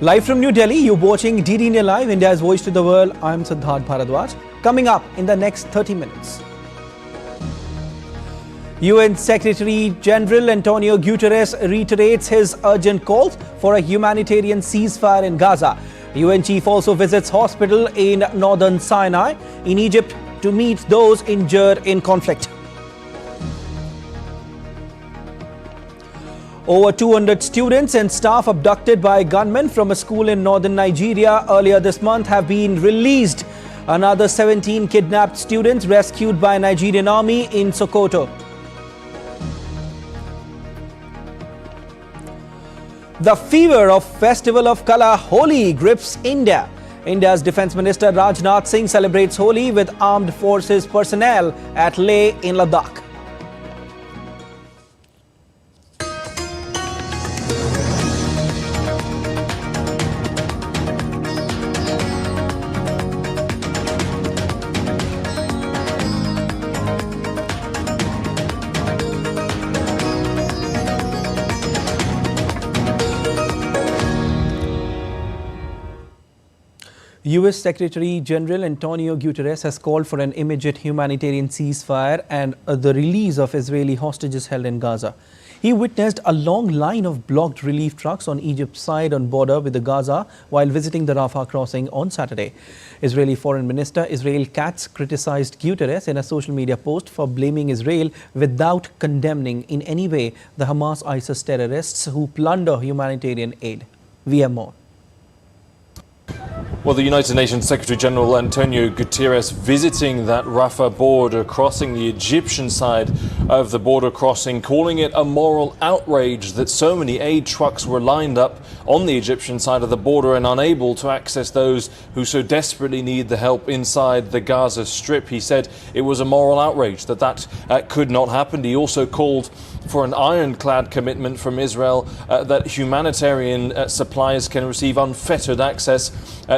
Live from New Delhi, you're watching DD India Live, India's voice to the world. I'm Siddharth Bharadwaj. Coming up in the next 30 minutes. UN Secretary General Antonio Guterres reiterates his urgent calls for a humanitarian ceasefire in Gaza. UN chief also visits hospital in northern Sinai in Egypt to meet those injured in conflict. Over 200 students and staff abducted by gunmen from a school in northern Nigeria earlier this month have been released. Another 17 kidnapped students rescued by Nigerian army in Sokoto. The fever of Festival of Colour Holi grips India. India's Defence Minister Rajnath Singh celebrates Holi with armed forces personnel at Leh in Ladakh. US Secretary General Antonio Guterres has called for an immediate humanitarian ceasefire and the release of Israeli hostages held in Gaza. He witnessed a long line of blocked relief trucks on Egypt's side on border with the Gaza while visiting the Rafah crossing on Saturday. Israeli Foreign Minister Israel Katz criticized Guterres in a social media post for blaming Israel without condemning in any way the Hamas-ISIS terrorists who plunder humanitarian aid. We have more. Well, the United Nations Secretary-General Antonio Guterres visiting that Rafah border, crossing the Egyptian side of the border crossing, calling it a moral outrage that so many aid trucks were lined up on the Egyptian side of the border and unable to access those who so desperately need the help inside the Gaza Strip. He said it was a moral outrage that could not happen. He also called for an ironclad commitment from Israel that humanitarian supplies can receive unfettered access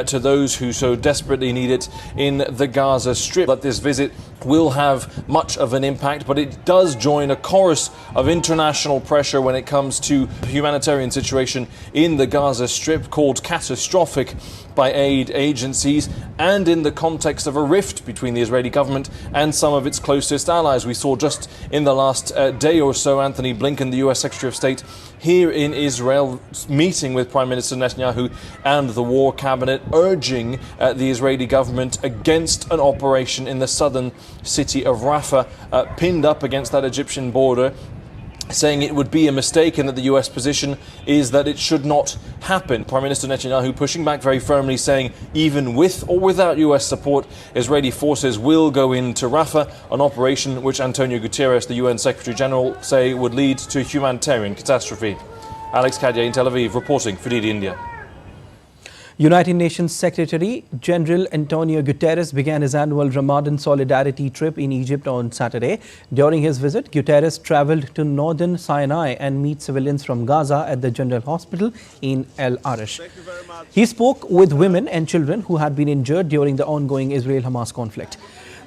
to those who so desperately need it in the Gaza Strip. That this visit will have much of an impact, but it does join a chorus of international pressure when it comes to the humanitarian situation in the Gaza Strip, called catastrophic by aid agencies, and in the context of a rift between the Israeli government and some of its closest allies. We saw just in the last day or so Anthony Blinken, the US Secretary of State, here in Israel, meeting with Prime Minister Netanyahu and the war cabinet, urging the Israeli government against an operation in the southern city of Rafah, pinned up against that Egyptian border, saying it would be a mistake and that the US position is that it should not happen. Prime Minister Netanyahu pushing back very firmly, saying even with or without US support, Israeli forces will go into Rafah, an operation which Antonio Guterres, the UN Secretary General, say would lead to humanitarian catastrophe. Alex Kadia in Tel Aviv reporting for DD India. United Nations Secretary General Antonio Guterres began his annual Ramadan solidarity trip in Egypt on Saturday. During his visit, Guterres traveled to northern Sinai and met civilians from Gaza at the General Hospital in El Arish. He spoke with women and children who had been injured during the ongoing Israel-Hamas conflict.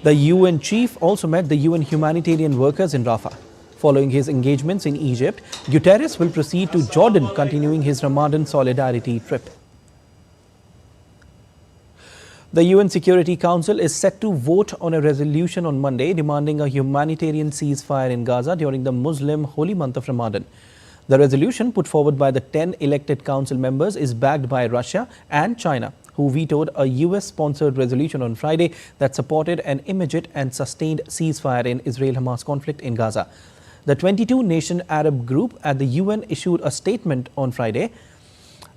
The UN chief also met the UN humanitarian workers in Rafah. Following his engagements in Egypt, Guterres will proceed to Jordan, continuing his Ramadan solidarity trip. The UN Security Council is set to vote on a resolution on Monday demanding a humanitarian ceasefire in Gaza during the Muslim holy month of Ramadan. The resolution put forward by the 10 elected council members is backed by Russia and China, who vetoed a US-sponsored resolution on Friday that supported an immediate and sustained ceasefire in Israel-Hamas conflict in Gaza. The 22-nation Arab group at the UN issued a statement on Friday.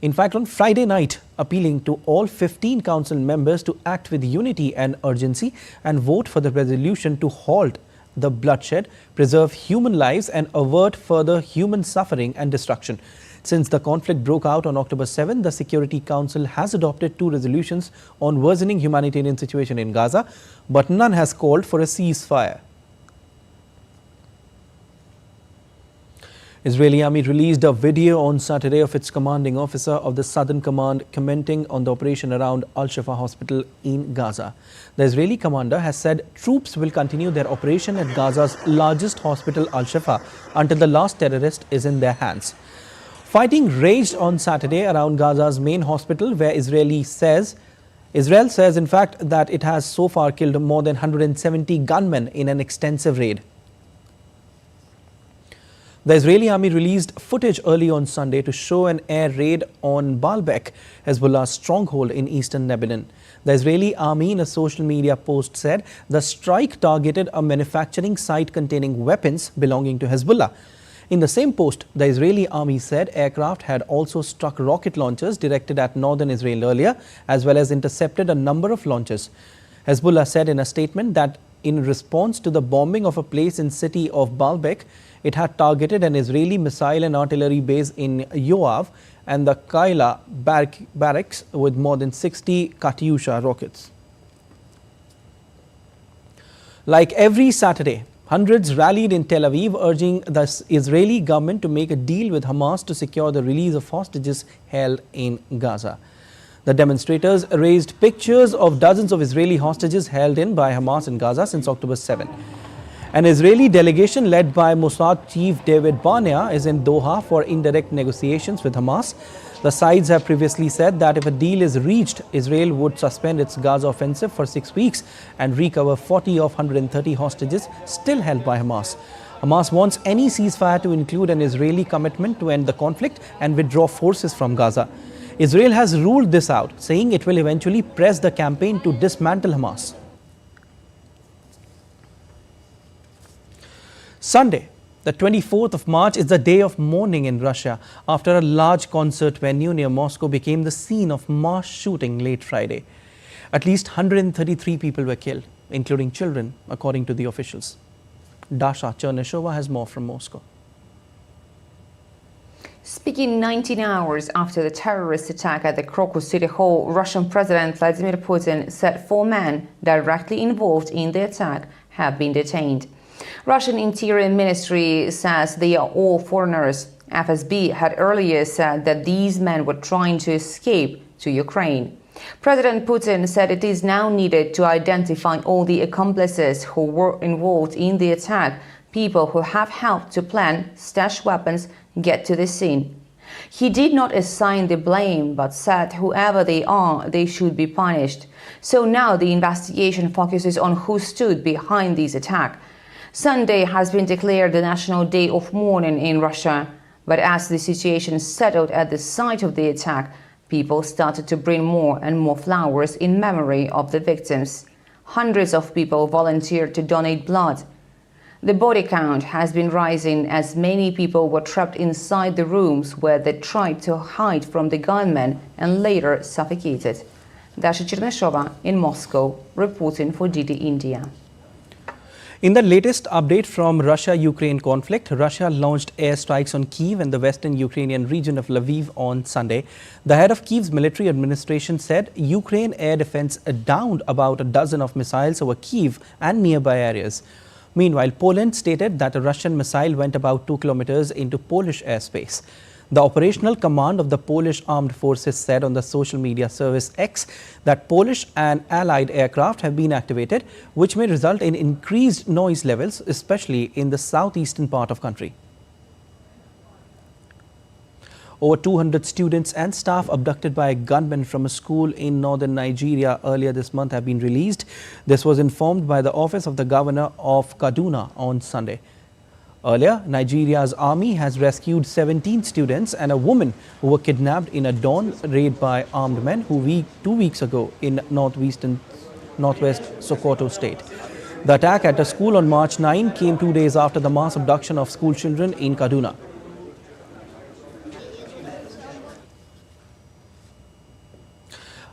In fact, on Friday night, appealing to all 15 council members to act with unity and urgency and vote for the resolution to halt the bloodshed, preserve human lives and avert further human suffering and destruction. Since the conflict broke out on October 7, the Security Council has adopted 2 resolutions on worsening humanitarian situation in Gaza, but none has called for a ceasefire. Israeli army released a video on Saturday of its commanding officer of the Southern Command commenting on the operation around Al-Shifa hospital in Gaza. The Israeli commander has said troops will continue their operation at Gaza's largest hospital, Al-Shifa, until the last terrorist is in their hands. Fighting raged on Saturday around Gaza's main hospital, where Israel says, in fact, that it has so far killed more than 170 gunmen in an extensive raid. The Israeli army released footage early on Sunday to show an air raid on Baalbek, Hezbollah's stronghold in eastern Lebanon. The Israeli army, in a social media post, said the strike targeted a manufacturing site containing weapons belonging to Hezbollah. In the same post, the Israeli army said aircraft had also struck rocket launchers directed at northern Israel earlier, as well as intercepted a number of launches. Hezbollah said in a statement that in response to the bombing of a place in city of Baalbek, it had targeted an Israeli missile and artillery base in Yoav and the Kaila barracks with more than 60 Katyusha rockets. Like every Saturday, hundreds rallied in Tel Aviv urging the Israeli government to make a deal with Hamas to secure the release of hostages held in Gaza. The demonstrators raised pictures of dozens of Israeli hostages held in by Hamas in Gaza since October 7. An Israeli delegation led by Mossad chief David Barnea is in Doha for indirect negotiations with Hamas. The sides have previously said that if a deal is reached, Israel would suspend its Gaza offensive for 6 weeks and recover 40 of 130 hostages still held by Hamas. Hamas wants any ceasefire to include an Israeli commitment to end the conflict and withdraw forces from Gaza. Israel has ruled this out, saying it will eventually press the campaign to dismantle Hamas. Sunday, the 24th of March, is the day of mourning in Russia after a large concert venue near Moscow became the scene of mass shooting late Friday. At least 133 people were killed, including children, according to the officials. Dasha Cherneshova has more from Moscow. Speaking 19 hours after the terrorist attack at the Crocus City Hall, Russian President Vladimir Putin said 4 men directly involved in the attack have been detained. Russian Interior Ministry says they are all foreigners. FSB had earlier said that these men were trying to escape to Ukraine. President Putin said it is now needed to identify all the accomplices who were involved in the attack, people who have helped to plan, stash weapons, get to the scene. He did not assign the blame, but said whoever they are, they should be punished. So now the investigation focuses on who stood behind this attack. Sunday has been declared the National Day of Mourning in Russia. But as the situation settled at the site of the attack, people started to bring more and more flowers in memory of the victims. Hundreds of people volunteered to donate blood. The body count has been rising as many people were trapped inside the rooms where they tried to hide from the gunmen and later suffocated. Dasha Cherneshova in Moscow, reporting for DD India. In the latest update from Russia-Ukraine conflict, Russia launched airstrikes on Kyiv and the western Ukrainian region of Lviv on Sunday. The head of Kyiv's military administration said Ukraine air defense downed about a dozen of missiles over Kyiv and nearby areas. Meanwhile, Poland stated that a Russian missile went about 2 kilometers into Polish airspace. The operational command of the Polish armed forces said on the social media service X that Polish and allied aircraft have been activated, which may result in increased noise levels, especially in the southeastern part of the country. Over 200 students and staff abducted by a gunman from a school in northern Nigeria earlier this month have been released. This was informed by the office of the governor of Kaduna on Sunday. Earlier, Nigeria's army has rescued 17 students and a woman who were kidnapped in a dawn raid by armed men 2 weeks ago in northwest Sokoto state. The attack at a school on March 9 came 2 days after the mass abduction of school children in Kaduna.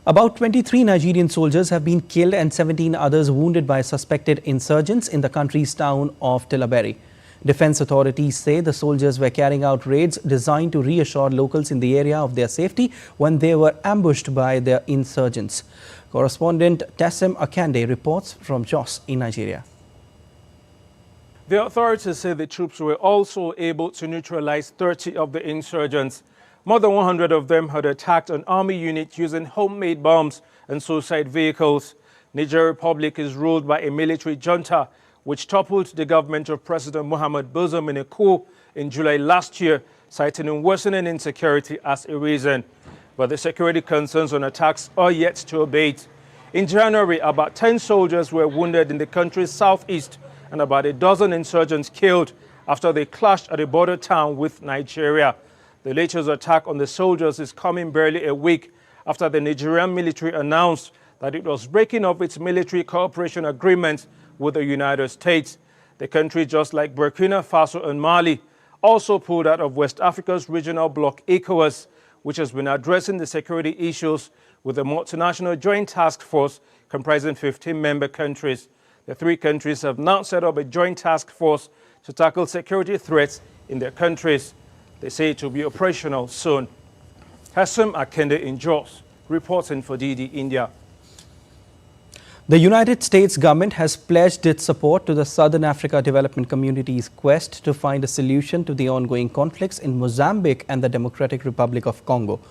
About 23 Nigerian soldiers have been killed and 17 others wounded by suspected insurgents in the country's town of Tillaberi. Defense authorities say the soldiers were carrying out raids designed to reassure locals in the area of their safety when they were ambushed by the insurgents. Correspondent Tassim Akande reports from Jos in Nigeria. The authorities say the troops were also able to neutralize 30 of the insurgents. More than 100 of them had attacked an army unit using homemade bombs and suicide vehicles. Niger Republic is ruled by a military junta which toppled the government of President Mohamed Bazoum in a coup in July last year citing worsening insecurity as a reason. But the security concerns on attacks are yet to abate. In January, about 10 soldiers were wounded in the country's southeast and about a dozen insurgents killed after they clashed at a border town with Nigeria. The latest attack on the soldiers is coming barely a week after the Nigerian military announced that it was breaking up its military cooperation agreement with the United States. The country, just like Burkina Faso and Mali, also pulled out of West Africa's regional bloc ECOWAS, which has been addressing the security issues with a multinational joint task force comprising 15 member countries. The three countries have now set up a joint task force to tackle security threats in their countries. They say it will be operational soon. Hassam Akende in Jos, reporting for DD India. The United States government has pledged its support to the Southern Africa Development Community's quest to find a solution to the ongoing conflicts in Mozambique and the Democratic Republic of Congo.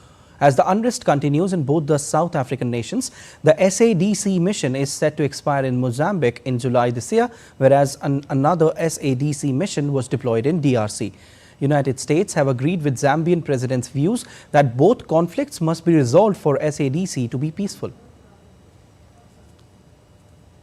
As the unrest continues in both the South African nations, the SADC mission is set to expire in Mozambique in July this year, whereas another SADC mission was deployed in DRC. United States have agreed with Zambian president's views that both conflicts must be resolved for SADC to be peaceful.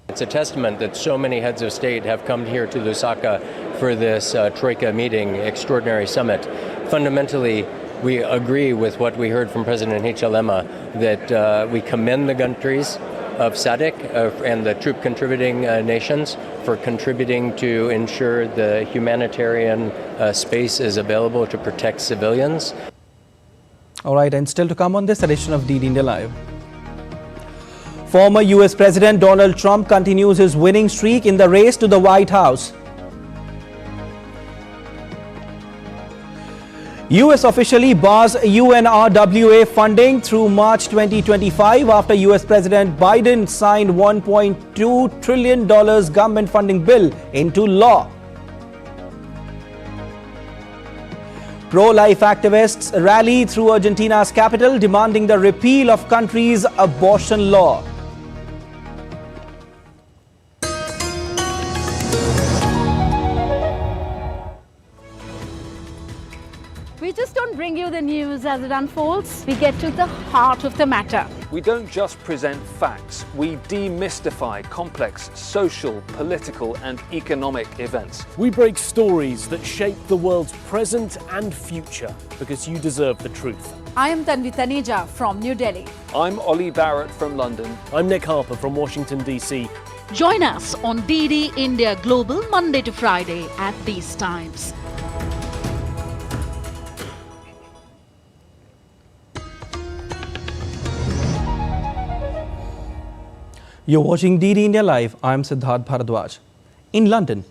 It's a testament that so many heads of state have come here to Lusaka for this Troika meeting, extraordinary summit. Fundamentally, we agree with what we heard from President Hichilema, that we commend the countries of SADC and the troop contributing nations for contributing to ensure the humanitarian space is available to protect civilians. All right, and still to come on this edition of DD India Live. Former US President Donald Trump continues his winning streak in the race to the White House. US officially bars UNRWA funding through March 2025 after US President Biden signed $1.2 trillion government funding bill into law. Pro-life activists rally through Argentina's capital demanding the repeal of country's abortion law. We just don't bring you the news as it unfolds. We get to the heart of the matter. We don't just present facts, we demystify complex social, political and economic events. We break stories that shape the world's present and future because you deserve the truth. I am Tanvi Taneja from New Delhi. I'm Ollie Barrett from London. I'm Nick Harper from Washington, D.C. Join us on DD India Global Monday to Friday at these times. You're watching DD India Live. I'm Siddharth Bharadwaj. In London,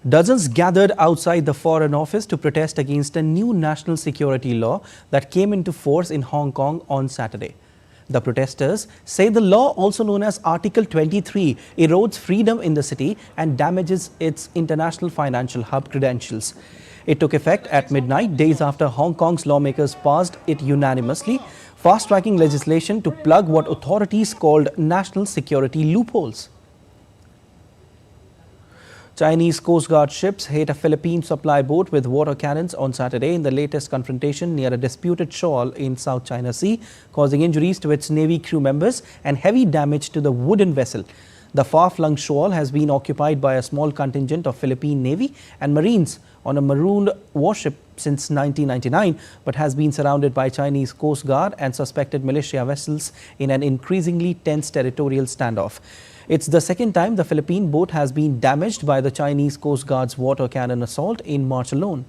dozens gathered outside the Foreign Office to protest against a new national security law that came into force in Hong Kong on Saturday. The protesters say the law, also known as Article 23, erodes freedom in the city and damages its international financial hub credentials. It took effect at midnight, days after Hong Kong's lawmakers passed it unanimously, fast-tracking legislation to plug what authorities called national security loopholes. Chinese Coast Guard ships hit a Philippine supply boat with water cannons on Saturday in the latest confrontation near a disputed shoal in South China Sea, causing injuries to its Navy crew members and heavy damage to the wooden vessel. The far-flung shoal has been occupied by a small contingent of Philippine Navy and Marines on a marooned warship since 1999, but has been surrounded by Chinese Coast Guard and suspected militia vessels in an increasingly tense territorial standoff. It's the second time the Philippine boat has been damaged by the Chinese Coast Guard's water cannon assault in March alone.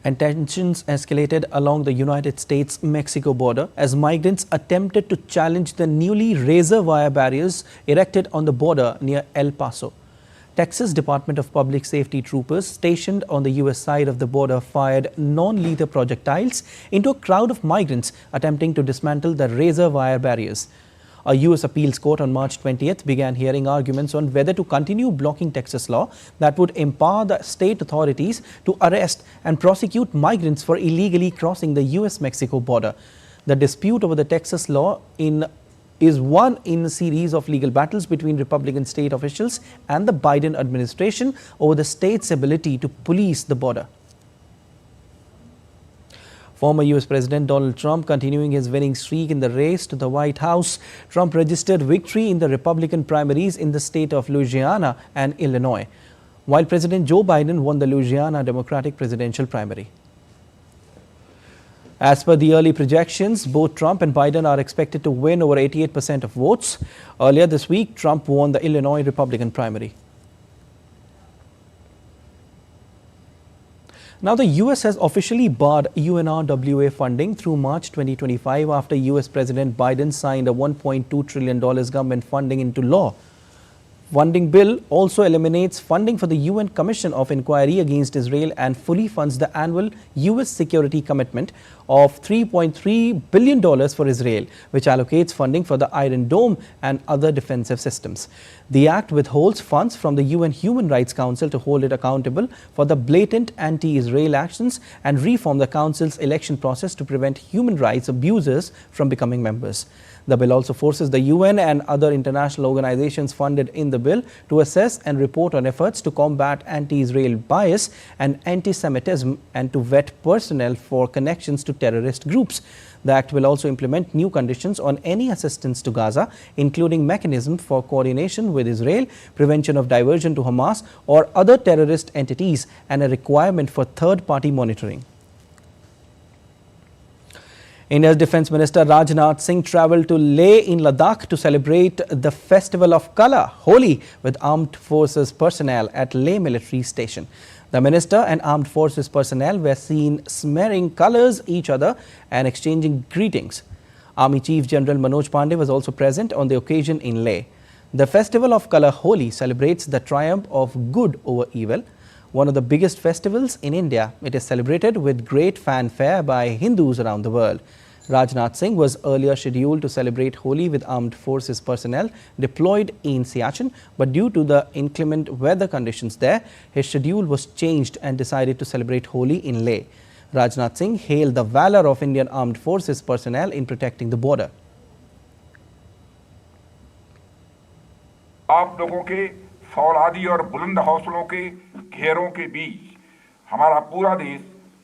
And tensions escalated along the United States-Mexico border as migrants attempted to challenge the newly razor wire barriers erected on the border near El Paso. Texas Department of Public Safety troopers stationed on the U.S. side of the border fired non-lethal projectiles into a crowd of migrants attempting to dismantle the razor wire barriers. A U.S. appeals court on March 20th began hearing arguments on whether to continue blocking Texas law that would empower the state authorities to arrest and prosecute migrants for illegally crossing the U.S.-Mexico border. The dispute over the Texas law in is one in a series of legal battles between Republican state officials and the Biden administration over the state's ability to police the border. Former US President Donald Trump continuing his winning streak in the race to the White House. Trump registered victory in the Republican primaries in the state of Louisiana and Illinois, while President Joe Biden won the Louisiana Democratic presidential primary. As per the early projections, both Trump and Biden are expected to win over 88% of votes. Earlier this week, Trump won the Illinois Republican primary. Now, the US has officially barred UNRWA funding through March 2025 after US President Biden signed a $1.2 trillion government funding into law. Funding bill also eliminates funding for the UN Commission of Inquiry against Israel and fully funds the annual US security commitment of $3.3 billion for Israel, which allocates funding for the Iron Dome and other defensive systems. The act withholds funds from the UN Human Rights Council to hold it accountable for the blatant anti-Israel actions and reform the Council's election process to prevent human rights abusers from becoming members. The bill also forces the UN and other international organizations funded in the bill to assess and report on efforts to combat anti-Israel bias and anti-Semitism and to vet personnel for connections to terrorist groups. The act will also implement new conditions on any assistance to Gaza, including mechanism for coordination with Israel, prevention of diversion to Hamas or other terrorist entities, and a requirement for third-party monitoring. India's Defence Minister Rajnath Singh travelled to Leh in Ladakh to celebrate the Festival of Colour, Holi, with armed forces personnel at Leh military station. The minister and armed forces personnel were seen smearing colours each other and exchanging greetings. Army Chief General Manoj Pandey was also present on the occasion in Leh. The Festival of Colour, Holi, celebrates the triumph of good over evil. One of the biggest festivals in India, it is celebrated with great fanfare by Hindus around the world. Rajnath Singh was earlier scheduled to celebrate Holi with armed forces personnel deployed in Siachen, but due to the inclement weather conditions there, his schedule was changed and decided to celebrate Holi in Leh. Rajnath Singh hailed the valour of Indian armed forces personnel in protecting the border. आप लोगों के फौलादी और बुलंद हौसलों के घेरों के बीच हमारा पूरा देश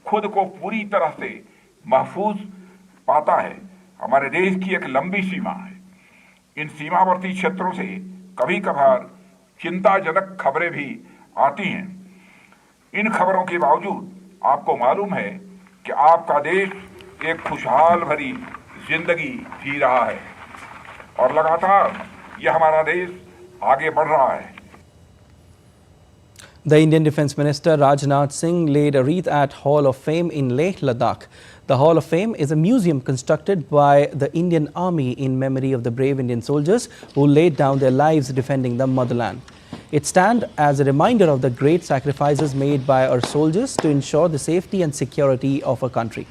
खुद को पूरी तरह से महफूज पाता है। हमारे देश की एक लंबी सीमा है। इन सीमावर्ती क्षेत्रों से कभी-कभार चिंताजनक खबरें भी आती हैं। इन खबरों के बावजूद आपको मालूम है कि आपका देश एक खुशहाल भरी जिंदगी जी रहा है और लगातार यह हमारा देश आगे बढ़ रहा है। The Indian Defence Minister Rajnath Singh laid a wreath at Hall of Fame in Leh, Ladakh. The Hall of Fame is a museum constructed by the Indian Army in memory of the brave Indian soldiers who laid down their lives defending the motherland. It stands as a reminder of the great sacrifices made by our soldiers to ensure the safety and security of our country.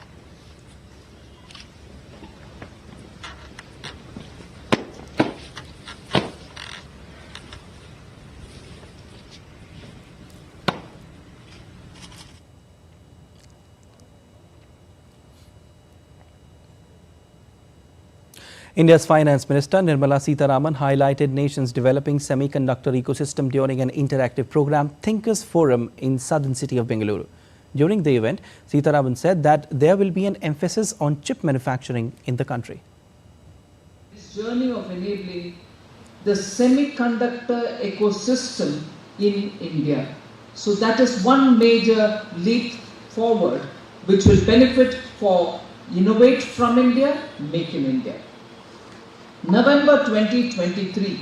India's Finance Minister Nirmala Sitharaman highlighted nation's developing semiconductor ecosystem during an interactive program, Thinkers Forum, in southern city of Bengaluru. During the event, Sitharaman said that there will be an emphasis on chip manufacturing in the country. This journey of enabling the semiconductor ecosystem in India. So that is one major leap forward which will benefit for Innovate from India, Make in India. November 2023,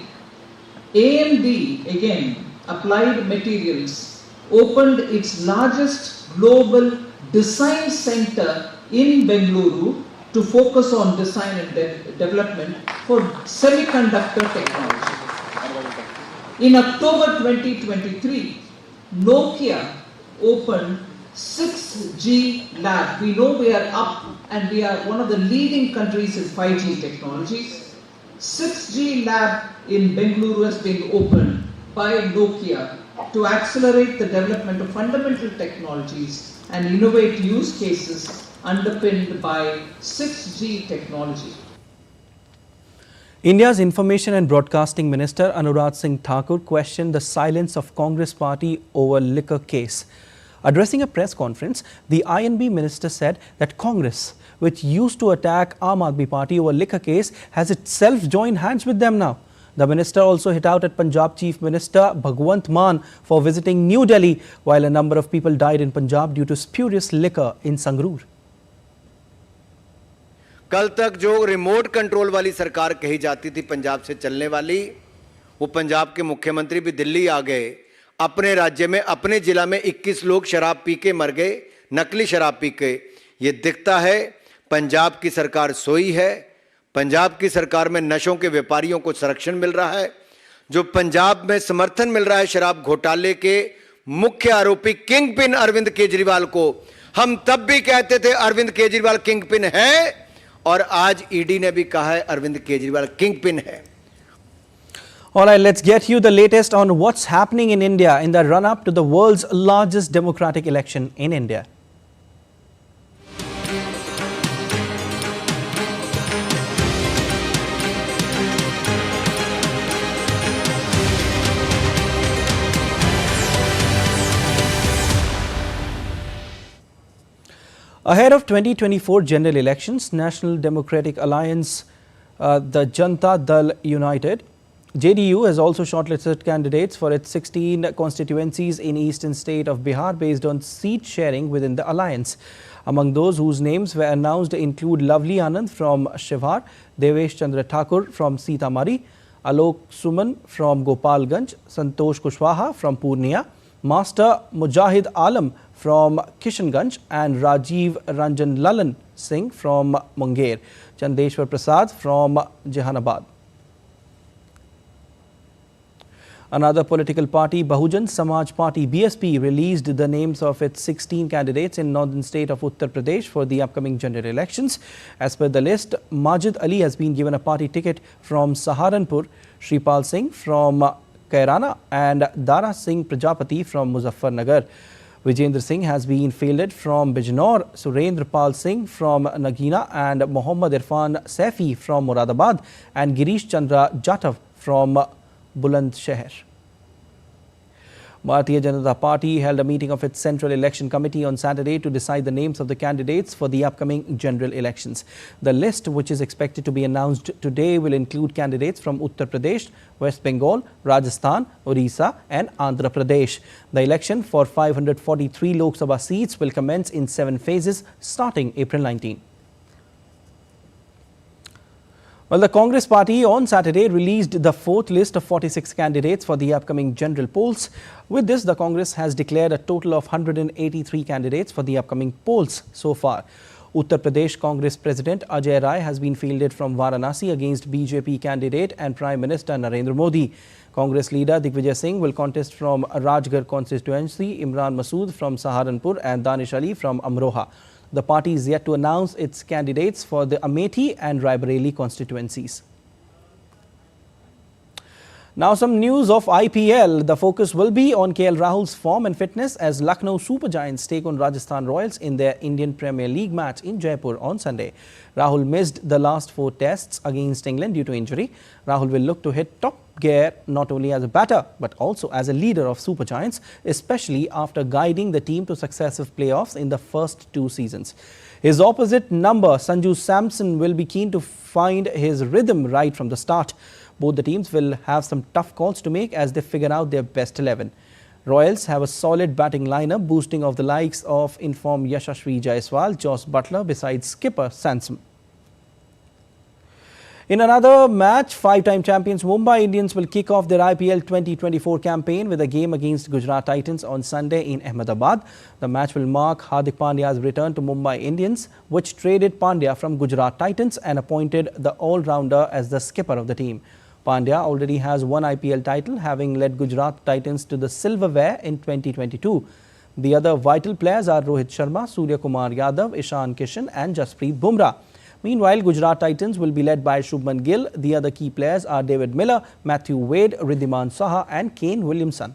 AMD, again, Applied Materials, opened its largest global design center in Bengaluru to focus on design and development for semiconductor technology. In October 2023, Nokia opened 6G lab. We know we are up and we are one of the leading countries in 5G technologies. 6G lab in Bengaluru has been opened by Nokia to accelerate the development of fundamental technologies and innovate use cases underpinned by 6G technology. India's Information and Broadcasting Minister Anurag Singh Thakur questioned the silence of Congress party over liquor case. Addressing a press conference, the INB minister said that Congress, which used to attack Aam Aadmi Party over liquor case, has itself joined hands with them now. The minister also hit out at Punjab Chief Minister Bhagwant Mann for visiting New Delhi, while a number of people died in Punjab due to spurious liquor in Sangrur. कल तक जो remote control वाली सरकार कही जाती थी पंजाब से चलने वाली, वो पंजाब के मुख्यमंत्री भी दिल्ली आ गए। अपने राज्य में अपने जिला में 21 लोग शराब पी के मर गए, नकली शराब पी के। ये दिखता है पंजाब की सरकार सोई है। पंजाब की सरकार में नशों के व्यापारियों को संरक्षण मिल रहा है। जो पंजाब में समर्थन मिल रहा है शराब घोटाले के मुख्य आरोपी किंग पिन अरविंद केजरीवाल को, हम तब भी कहते थे अरविंद केजरीवाल किंग पिन है, और आज ईडी ने भी कहा है अरविंद केजरीवाल किंग पिन है। All right, let's get you the latest on what's happening in India in the run-up to the world's largest democratic election in India. Ahead of 2024 general elections, National Democratic Alliance, the Janata Dal United, JDU has also shortlisted candidates for its 16 constituencies in eastern state of Bihar based on seat sharing within the alliance. Among those whose names were announced include Lovely Anand from Shivhar, Devesh Chandra Thakur from Sitamarhi, Alok Suman from Gopalganj, Santosh Kushwaha from Purnia, Master Mujahid Alam from Kishanganj and Rajiv Ranjan Lalan Singh from Munger, Chandeshwar Prasad from Jehanabad. Another political party, Bahujan Samaj Party BSP, released the names of its 16 candidates in northern state of Uttar Pradesh for the upcoming general elections. As per the list, Majid Ali has been given a party ticket from Saharanpur, Shripal Singh from Kairana and Dara Singh Prajapati from Muzaffarnagar. Vijendra Singh has been fielded from Bijnor, Surendra Pal Singh from Nagina and Mohammad Irfan Saifi from Moradabad and Girish Chandra Jatav from Bulandshahr. Bharatiya Janata Party held a meeting of its Central Election Committee on Saturday to decide the names of the candidates for the upcoming general elections. The list, which is expected to be announced today, will include candidates from Uttar Pradesh, West Bengal, Rajasthan, Orissa and Andhra Pradesh. The election for 543 Lok Sabha seats will commence in 7 phases starting April 19. Well, the Congress party on Saturday released the 4th list of 46 candidates for the upcoming general polls. With this, the Congress has declared a total of 183 candidates for the upcoming polls so far. Uttar Pradesh Congress President Ajay Rai has been fielded from Varanasi against BJP candidate and Prime Minister Narendra Modi. Congress leader Digvijay Singh will contest from Rajgarh constituency, Imran Masood from Saharanpur and Danish Ali from Amroha. The party is yet to announce its candidates for the Amethi and Raebareli constituencies. Now some news of IPL. The focus will be on KL Rahul's form and fitness as Lucknow Super Giants take on Rajasthan Royals in their Indian Premier League match in Jaipur on Sunday. Rahul missed the last 4 tests against England due to injury. Rahul will look to hit top gear not only as a batter but also as a leader of Super Giants, especially after guiding the team to successive playoffs in the first 2 seasons. His opposite number, Sanju Samson, will be keen to find his rhythm right from the start. Both the teams will have some tough calls to make as they figure out their best 11. Royals have a solid batting lineup boosting of the likes of informed Yashasvi Jaiswal, Josh Butler besides skipper Sansom. In another match, 5-time champions Mumbai Indians will kick off their IPL 2024 campaign with a game against Gujarat Titans on Sunday in Ahmedabad. The match will mark Hardik Pandya's return to Mumbai Indians, which traded Pandya from Gujarat Titans and appointed the all-rounder as the skipper of the team. Pandya already has 1 IPL title, having led Gujarat Titans to the silverware in 2022. The other vital players are Rohit Sharma, Surya Kumar Yadav, Ishan Kishan and Jasprit Bumrah. Meanwhile, Gujarat Titans will be led by Shubman Gill. The other key players are David Miller, Matthew Wade, Riddhiman Saha and Kane Williamson.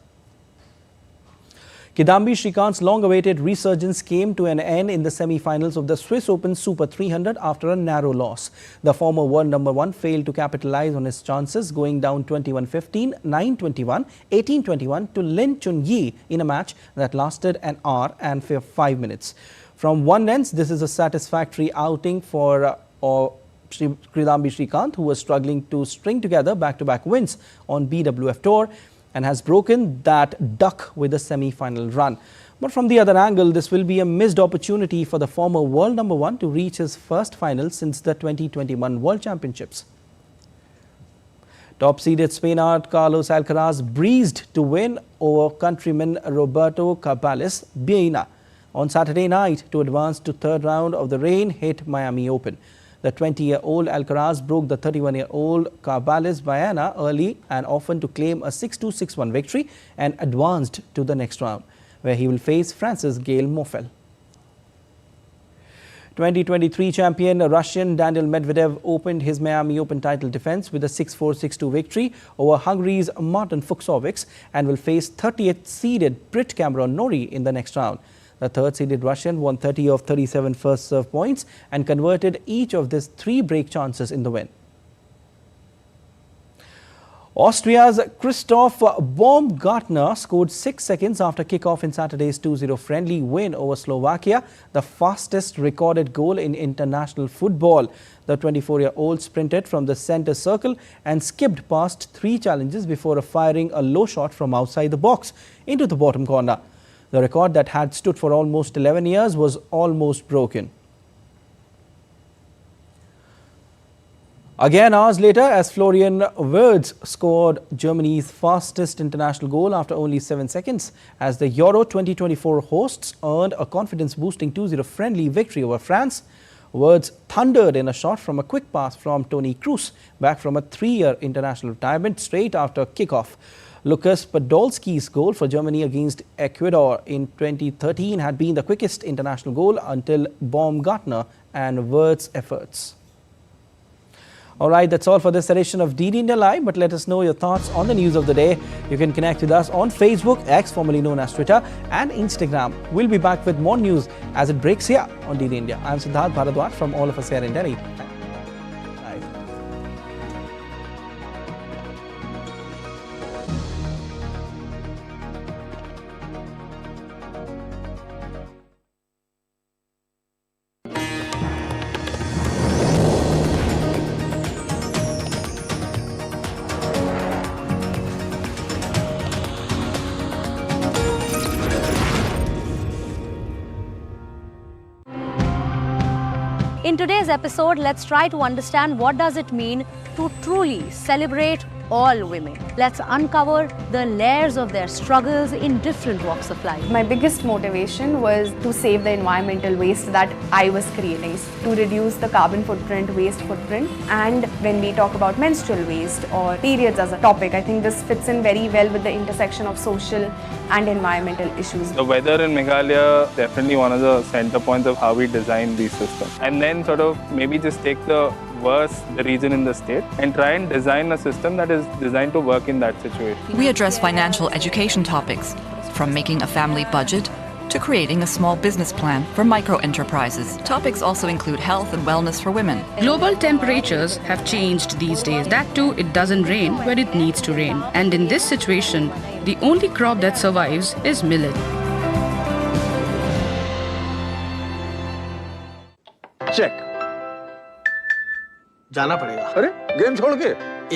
Kidambi Shrikant's long-awaited resurgence came to an end in the semi-finals of the Swiss Open Super 300 after a narrow loss. The former world number one failed to capitalize on his chances, going down 21-15, 9-21, 18-21 to Lin Chunyi in a match that lasted an hour and 5 minutes. From one lens, this is a satisfactory outing for Kidambi Shrikant, who was struggling to string together back-to-back wins on BWF Tour and has broken that duck with a semi-final run. But from the other angle, this will be a missed opportunity for the former world number one to reach his first final since the 2021 World Championships. Top-seeded Spaniard Carlos Alcaraz breezed to win over countryman Roberto Cabales Baena on Saturday night to advance to third round of the rain-hit Miami Open. The 20-year-old Alcaraz broke the 31-year-old Cabales Baena early and often to claim a 6-2, 6-1 victory and advanced to the next round, where he will face France's Gael Monfils. 2023 champion Russian Daniil Medvedev opened his Miami Open title defense with a 6-4, 6-2 victory over Hungary's Martin Fucsovics and will face 30th seeded Brit Cameron Norrie in the next round. The third-seeded Russian won 30 of 37 first-serve points and converted each of his 3 break chances in the win. Austria's Christoph Baumgartner scored 6 seconds after kickoff in Saturday's 2-0 friendly win over Slovakia, the fastest recorded goal in international football. The 24-year-old sprinted from the centre circle and skipped past 3 challenges before firing a low shot from outside the box into the bottom corner. The record that had stood for almost 11 years was almost broken. Again, hours later, as Florian Wirtz scored Germany's fastest international goal after only 7 seconds, as the Euro 2024 hosts earned a confidence-boosting 2-0 friendly victory over France. Wirtz thundered in a shot from a quick pass from Toni Kroos, back from a 3-year international retirement straight after kickoff. Lukas Podolski's goal for Germany against Ecuador in 2013 had been the quickest international goal until Baumgartner and Wirtz's efforts. All right, that's all for this edition of DD India Live, but let us know your thoughts on the news of the day. You can connect with us on Facebook, X, formerly known as Twitter, and Instagram. We'll be back with more news as it breaks here on DD India. I'm Siddharth Bharadwaj from all of us here in Delhi. In today's episode, let's try to understand what does it mean to truly celebrate all women. Let's uncover the layers of their struggles in different walks of life. My biggest motivation was to save the environmental waste that I was creating, to reduce the carbon footprint, waste footprint. And when we talk about menstrual waste or periods as a topic, I think this fits in very well with the intersection of social and environmental issues. The weather in Meghalaya definitely one of the center points of how we design these systems. And then sort of maybe just take the region in the state and try and design a system that is designed to work in that situation. We address financial education topics, from making a family budget to creating a small business plan for micro-enterprises. Topics also include health and wellness for women. Global temperatures have changed these days. That too, it doesn't rain where it needs to rain. And in this situation, the only crop that survives is millet. Check. जाना पड़ेगा। अरे game छोड़ के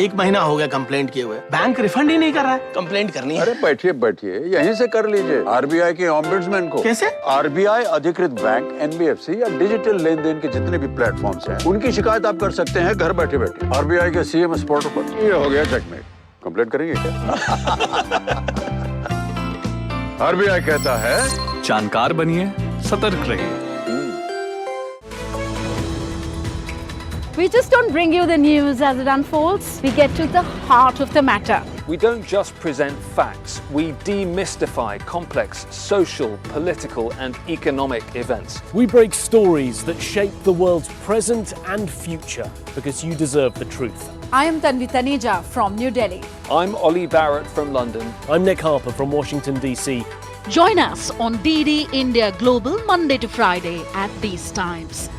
1 महीना हो गया complaint किए हुए, बैंक रिफंड ही नहीं कर रहा है। कंप्लेंट करनी है। अरे बैठिए बैठिए यहीं से कर लीजिए आरबीआई के ऑम्बुड्समैन को। कैसे? आरबीआई अधिकृत बैंक, एनबीएफसी या डिजिटल लेन देन के जितने भी प्लेटफॉर्म्स हैं उनकी शिकायत आप कर सकते हैं घर बैठे बैठे। आरबीआई के सीएमएस पोर्टल पर। ये हो गया चेकमेट। कंप्लेंट करेंगे क्या? आरबीआई कहता है जानकार बनिए, सतर्क रहिए। We just don't bring you the news as it unfolds. We get to the heart of the matter. We don't just present facts, we demystify complex social, political and economic events. We break stories that shape the world's present and future because you deserve the truth. I am Tanvi Taneja from New Delhi. I'm Ollie Barrett from London. I'm Nick Harper from Washington, D.C. Join us on DD India Global Monday to Friday at these times.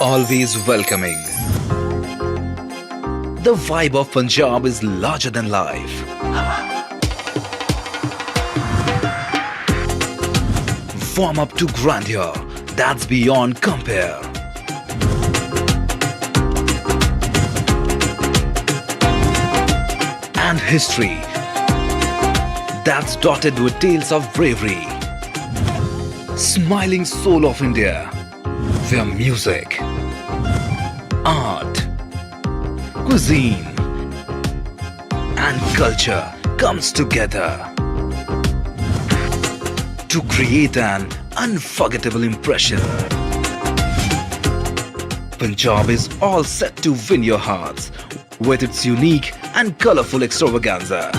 Always welcoming. The vibe of Punjab is larger than life. Warm up to grandeur that's beyond compare. And history that's dotted with tales of bravery. Smiling soul of India, where music, art, cuisine and culture comes together to create an unforgettable impression. Punjab is all set to win your hearts with its unique and colorful extravaganza.